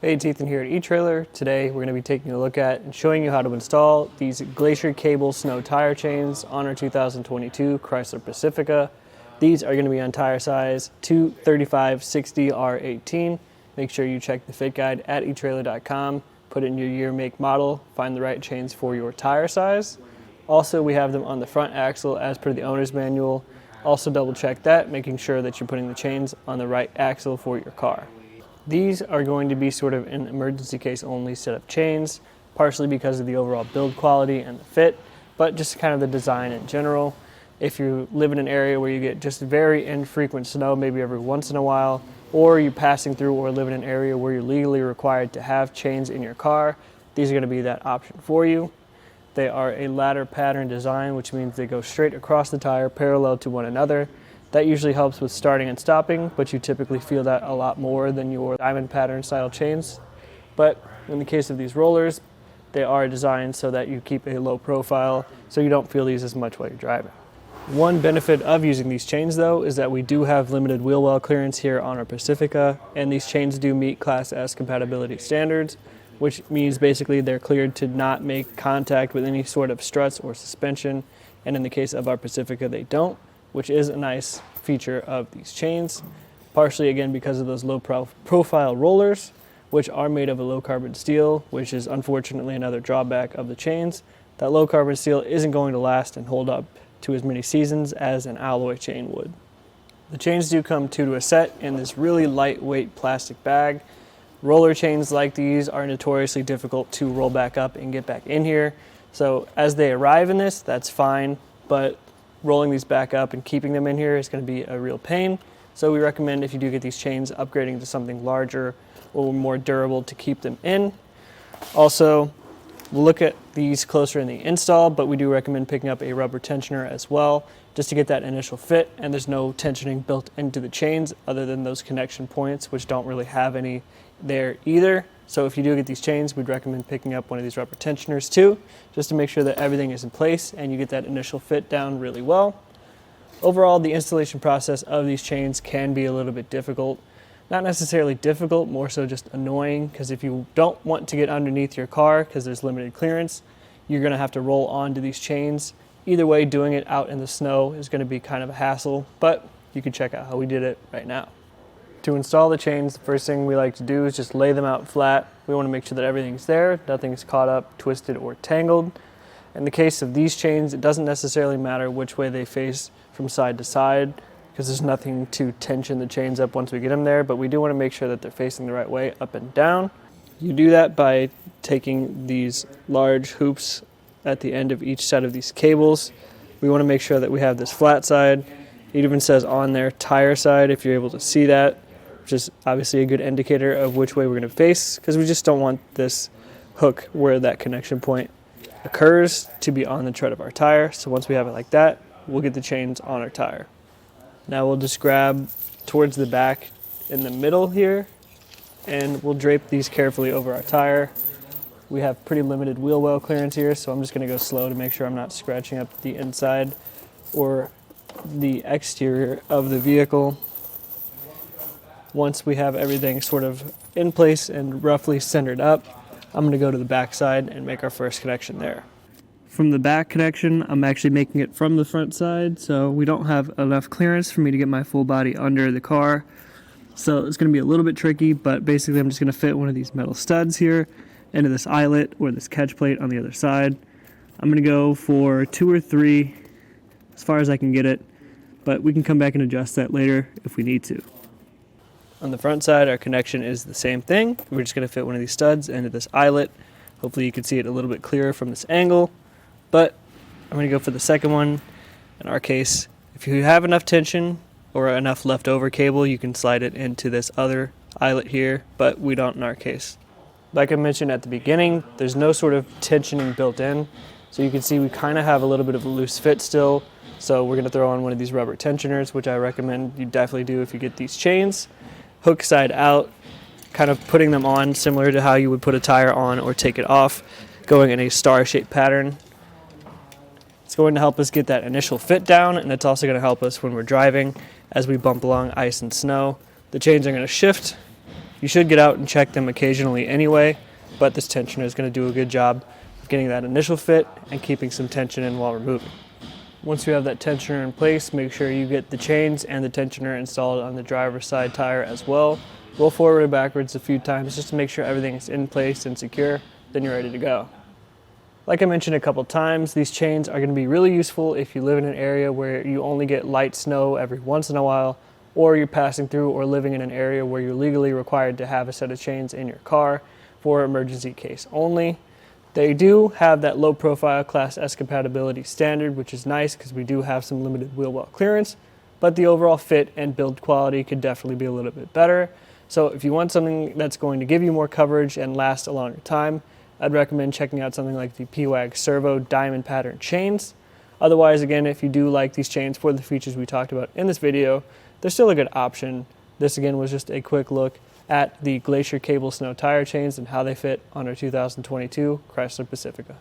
Hey, it's Ethan here at eTrailer. Today we're going to be taking a look at and showing you how to install these Glacier cable snow tire chains on our 2022 Chrysler Pacifica. These are going to be on tire size 235/60R18. Make sure you check the fit guide at etrailer.com, put in your year, make, model, find the right chains for your tire size. Also, we have them on the front axle as per the owner's manual. Also double check that, making sure that you're putting the chains on the right axle for your car. These are going to be sort of an emergency case only set of chains, partially because of the overall build quality and the fit, but just kind of the design in general. If you live in an area where you get just very infrequent snow, maybe every once in a while, or you're passing through or live in an area where you're legally required to have chains in your car, these are going to be that option for you. They are a ladder pattern design, which means they go straight across the tire parallel to one another. That usually helps with starting and stopping, but you typically feel that a lot more than your diamond pattern style chains. But in the case of these rollers, they are designed so that you keep a low profile so you don't feel these as much while you're driving. One benefit of using these chains though is that we do have limited wheel well clearance here on our Pacifica, and these chains do meet Class S compatibility standards, which means basically they're cleared to not make contact with any sort of struts or suspension, and in the case of our Pacifica they don't, which is a nice feature of these chains, partially again because of those low profile rollers, which are made of a low carbon steel, which is unfortunately another drawback of the chains. That low carbon steel isn't going to last and hold up to as many seasons as an alloy chain would. The chains do come two to a set in this really lightweight plastic bag. Roller chains like these are notoriously difficult to roll back up and get back in here. So as they arrive in this, that's fine, but rolling these back up and keeping them in here is going to be a real pain. So we recommend, if you do get these chains, upgrading to something larger or more durable to keep them in. Also, we'll look at these closer in the install, but we do recommend picking up a rubber tensioner as well, just to get that initial fit. And there's no tensioning built into the chains other than those connection points, which don't really have any there either. So if you do get these chains, we'd recommend picking up one of these rubber tensioners too, just to make sure that everything is in place and you get that initial fit down really well. Overall, the installation process of these chains can be a little bit difficult. Not necessarily difficult, more so just annoying, because if you don't want to get underneath your car because there's limited clearance, you're going to have to roll onto these chains. Either way, doing it out in the snow is going to be kind of a hassle, but you can check out how we did it right now. To install the chains, the first thing we like to do is just lay them out flat. We want to make sure that everything's there, nothing's caught up, twisted, or tangled. In the case of these chains, it doesn't necessarily matter which way they face from side to side, because there's nothing to tension the chains up once we get them there, but we do want to make sure that they're facing the right way up and down. You do that by taking these large hoops at the end of each set of these cables. We want to make sure that we have this flat side. It even says on there tire side, if you're able to see that, which is obviously a good indicator of which way we're going to face, because we just don't want this hook where that connection point occurs to be on the tread of our tire. So once we have it like that, we'll get the chains on our tire. Now we'll just grab towards the back in the middle here, and we'll drape these carefully over our tire. We have pretty limited wheel well clearance here, so I'm just going to go slow to make sure I'm not scratching up the inside or the exterior of the vehicle. Once we have everything sort of in place and roughly centered up, I'm going to go to the back side and make our first connection there. From the back connection, I'm actually making it from the front side, so we don't have enough clearance for me to get my full body under the car. So it's going to be a little bit tricky, but basically I'm just going to fit one of these metal studs here into this eyelet or this catch plate on the other side. I'm going to go for 2 or 3 as far as I can get it, but we can come back and adjust that later if we need to. On the front side, our connection is the same thing. We're just going to fit one of these studs into this eyelet. Hopefully you can see it a little bit clearer from this angle, but I'm going to go for the second one. In our case, if you have enough tension or enough leftover cable, you can slide it into this other eyelet here, but we don't in our case. Like I mentioned at the beginning, there's no sort of tensioning built in, so you can see we kind of have a little bit of a loose fit still, so we're going to throw on one of these rubber tensioners, which I recommend you definitely do if you get these chains. Hook side out, kind of putting them on similar to how you would put a tire on or take it off, going in a star-shaped pattern. It's going to help us get that initial fit down, and it's also going to help us when we're driving as we bump along ice and snow. The chains are going to shift. You should get out and check them occasionally anyway, but this tensioner is going to do a good job of getting that initial fit and keeping some tension in while removing. Once you have that tensioner in place, make sure you get the chains and the tensioner installed on the driver's side tire as well. Roll forward and backwards a few times just to make sure everything is in place and secure, then you're ready to go. Like I mentioned a couple times, these chains are going to be really useful if you live in an area where you only get light snow every once in a while, or you're passing through or living in an area where you're legally required to have a set of chains in your car for emergency case only. They do have that low profile Class S compatibility standard, which is nice because we do have some limited wheel well clearance, but the overall fit and build quality could definitely be a little bit better. So if you want something that's going to give you more coverage and last a longer time, I'd recommend checking out something like the PWAG Servo Diamond Pattern chains. Otherwise, again, if you do like these chains for the features we talked about in this video, they're still a good option. This again was just a quick look at the Glacier Cable Snow Tire Chains and how they fit on our 2022 Chrysler Pacifica.